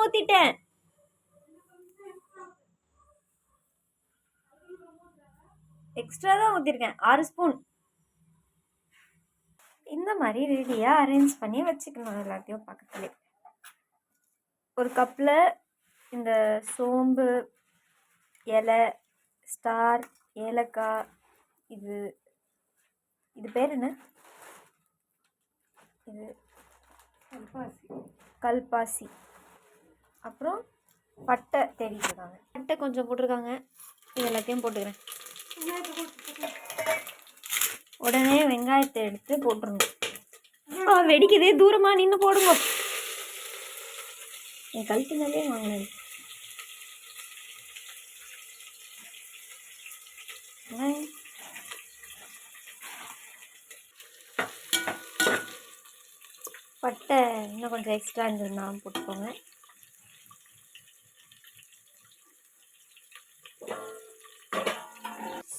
ஊத்திட்டேன். Extra தான் ஊற்றிருக்கேன், 6 spoon. இந்த மாதிரி ரெடியாக அரேஞ்ச் பண்ணி வச்சுக்கணும் எல்லாத்தையும் பக்கத்துலேயே. ஒரு கப்பில் இந்த சோம்பு, இலை, ஸ்டார், ஏலக்காய், இது பேர் என்ன, இது கல்பாசி, அப்புறம் பட்டை தேடிட்டுருக்காங்க, பட்டை கொஞ்சம் போட்டிருக்காங்க. இது எல்லாத்தையும் போட்டுக்கிறேன். உடனே வெங்காயத்தை எடுத்து போட்டுருணும். வெடிக்குதே, தூரமாக நின்று போடுங்க. என் கழுத்துனாலே வாங்கினேன். பட்டை இன்னும் கொஞ்சம் எக்ஸ்ட்ரா இருந்ததுன்னா போட்டுக்கோங்க.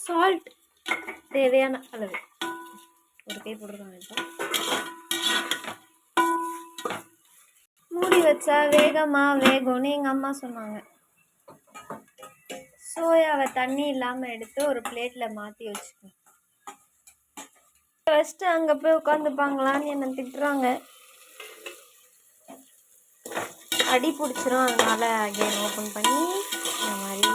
சால்ட் தேவையான அளவு ஒரு கை போட்டுருக்காங்க. மூடி வச்சா வேகும்னு எங்கள் அம்மா சொன்னாங்க. சோயாவை தண்ணி இல்லாமல் எடுத்து ஒரு பிளேட்டில் மாற்றி வச்சுக்கணும். ஃபஸ்ட்டு அங்கே போய் உட்காந்துப்பாங்களான்னு என்னை திட்டுறாங்க. அடி பிடிச்சிரும், அதனால அகைன் ஓப்பன் பண்ணி இந்த மாதிரி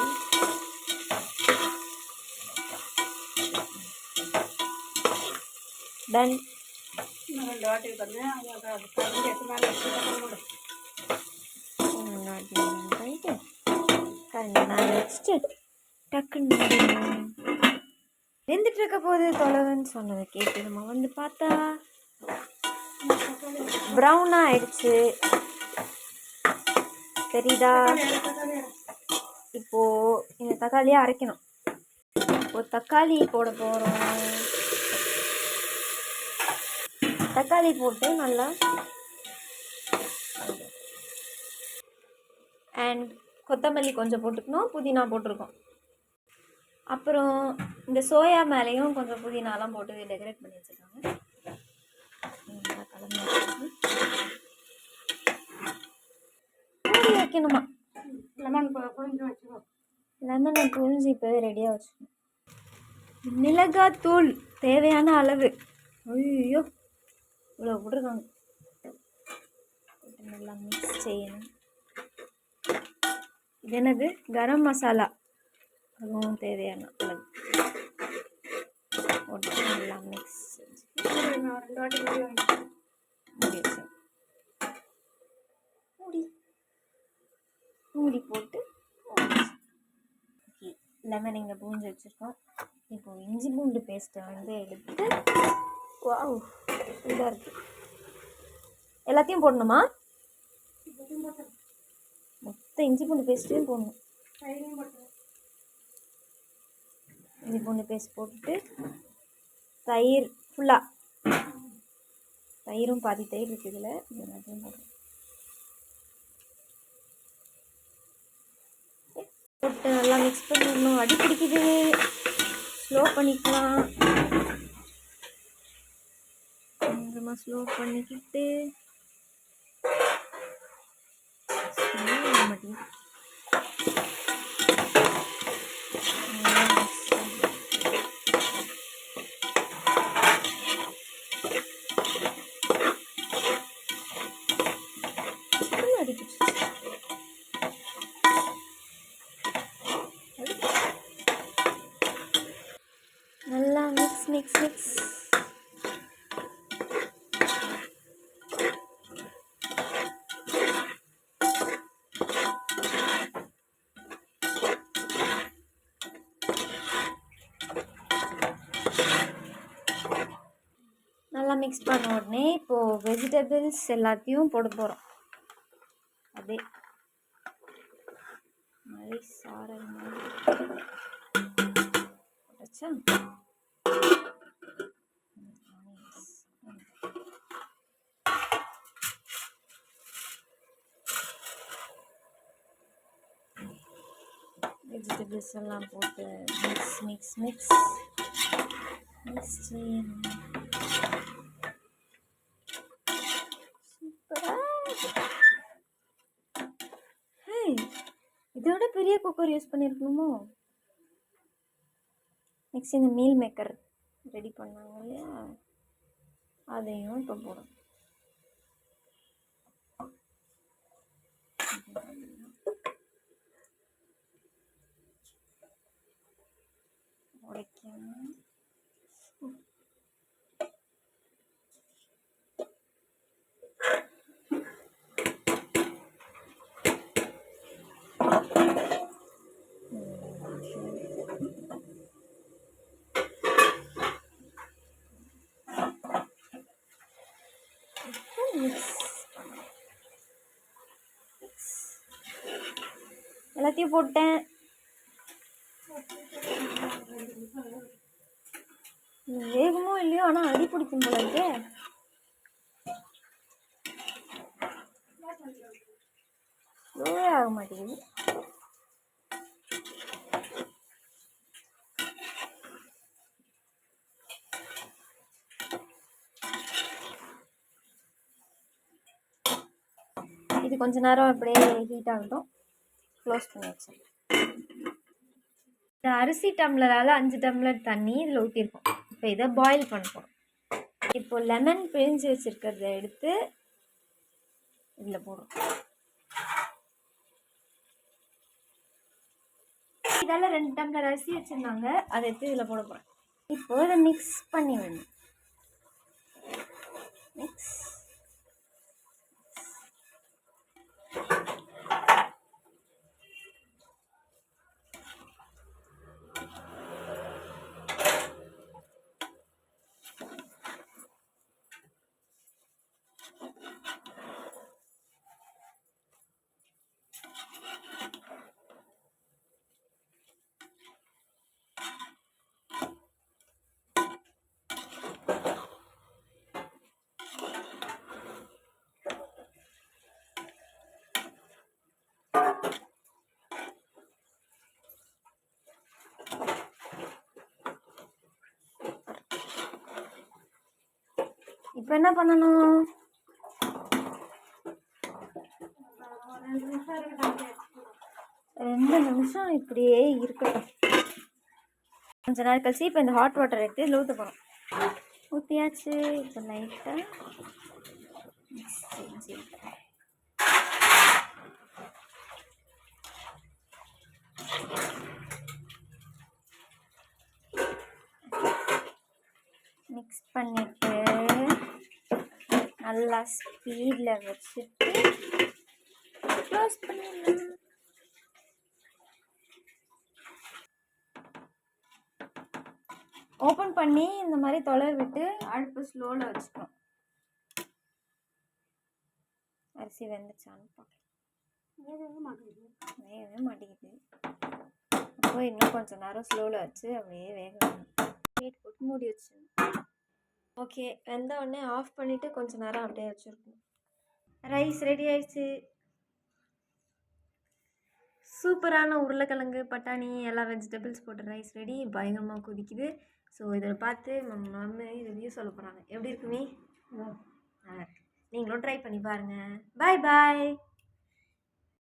டன். டக்குன்னு வெந்துட்டு இருக்க போது தொலைவன்னு சொன்னதை கேட்டு நம்ம வந்து பார்த்தா ப்ரௌனாக ஆயிடுச்சு. தெரியுதா? இப்போ இந்த தக்காளியை அரைக்கணும். இப்போ தக்காளி போட போகிறோம். தக்காளி போட்டு நல்லா அண்ட் கொத்தமல்லி கொஞ்சம் போட்டுக்கணும், புதினா போட்டிருக்கோம். அப்புறம் இந்த சோயா மேலேயும் கொஞ்சம் புதினாலாம் போட்டு டெக்கரேட் பண்ணி வச்சுருக்காங்க. மூடி வைக்கணுமா? லெமனை புழிஞ்சு இப்போ ரெடியாக வச்சுக்கணும். மிளகாத்தூள் தேவையான அளவு. ஐயோ, இவ்வளோ போட்டிருக்காங்க. நல்லா மிக்ஸ் செய்யணும். இது என்னது? கரம் மசாலா, அதுவும் தேவையான அளவு போட்டு நல்லா மிக்ஸ் மூடி போட்டு லெமன் இங்கே பூஞ்சி வச்சுருக்கோம். இப்போ இஞ்சி பூண்டு பேஸ்ட்டை வந்து எடுத்து வாவ் இதாக இருக்குது. எல்லாத்தையும் போடணுமா? மொத்த இஞ்சி பூண்டு பேஸ்ட்டையும் போடணும். இஞ்சி பூண்டு பேஸ்ட் போட்டுட்டு தயிர் ஃபுல்லாக, தயிரும் பாதி தயிர் இருக்குது இதில். இது எல்லாத்தையும் போட்டு நல்லா மிக்ஸ் பண்ணிடணும். அடி பிடிக்குது, ஸ்லோ பண்ணிக்கலாம். கொஞ்சமாக ஸ்லோ பண்ணிக்கிட்டு நல்லா மிக்ஸ் மிக்ஸ் மிக்ஸ். நல்லா மிக்ஸ் பண்ண உடனே இப்போது வெஜிடபிள்ஸ் எல்லாத்தையும் போட போகிறோம். அப்படியே மாதிரி சாரல் மாதிரி போட்டாச்சா? வெஜிடபிள்ஸ் எல்லாம் போட்டு மிக்ஸ் மிக்ஸ் மிக்ஸ் மிக்ஸ் செய்யணும். சூப்பராக இதோட பெரிய குக்கர் யூஸ் பண்ணியிருக்கணுமோ. நெக்ஸ்ட் இந்த மீல் மேக்கர் ரெடி பண்ணாங்க இல்லையா, அதையும் இப்போ போடும். உடைக்கணும். எல்லாத்தையும் போட்டேன். வேகமோ இல்லையோ ஆனால் அடி பிடிக்கும் போல இருக்கு. ஸ்லோவே ஆக மாட்டேங்குது. இது கொஞ்ச நேரம் அப்படியே ஹீட் ஆகட்டும். க்ளோஸ் பண்ணி வச்சேன். இந்த அரிசி டம்ளரால் 5 டம்ளர் தண்ணி இதில் ஊற்றிருக்கோம். இப்போ இதை பாயில் பண்ண போகிறோம். இப்போ லெமன் பிழிஞ்சு வச்சுருக்கிறத எடுத்து இதில் போடுறோம். இதால் 2 டம்ளர் அரிசி வச்சுருந்தாங்க, அதை எடுத்து இதில் போட போகிறேன். இப்போ இதை மிக்ஸ் பண்ணி வேணும். மிக்ஸ். இப்போ என்ன பண்ணணும்? 2 நிமிஷம் இப்படியே இருக்கட்டும். கொஞ்ச நேரம் கழிச்சு இப்போ இந்த ஹாட் வாட்டர் எடுத்து இதில் ஊற்ற போகிறோம். ஊற்றியாச்சு. இப்போ லைட்டாக மிக்ஸ் செஞ்சு மிக்ஸ் பண்ணிட்டு நல்லா ஸ்பீடில் வச்சுட்டு க்ளோஸ் பண்ணிடலாம். ஓப்பன் பண்ணி இந்த மாதிரி தொலை விட்டு அடுப்பு ஸ்லோவில் வச்சுக்கணும். அரிசி வெந்துச்சான்னு பார்க்கலாம். வேகவே மாட்டேங்குது. அப்போ இன்னும் கொஞ்சம் நேரம் ஸ்லோவில் வச்சு அப்படியே வேகணும். பிளேட் போட்டு மூடி வச்சிடணும். ஓகே, வெந்த உடனே ஆஃப் பண்ணிவிட்டு கொஞ்சம் நேரம் அப்படியே வச்சுருக்கணும். ரைஸ் ரெடி ஆயிடுச்சு. சூப்பரான உருளைக்கிழங்கு, பட்டாணி, எல்லா வெஜிடபிள்ஸ் போட்டு ரைஸ் ரெடி. பயங்கரமாக கொதிக்குது. ஸோ இதில் பார்த்து நம்ம ரிவ்யூ சொல்ல போகிறாங்க. எப்படி இருக்குமே? நல்லா இருக்கு. நீங்களும் ட்ரை பண்ணி பாருங்கள். பாய் பாய்.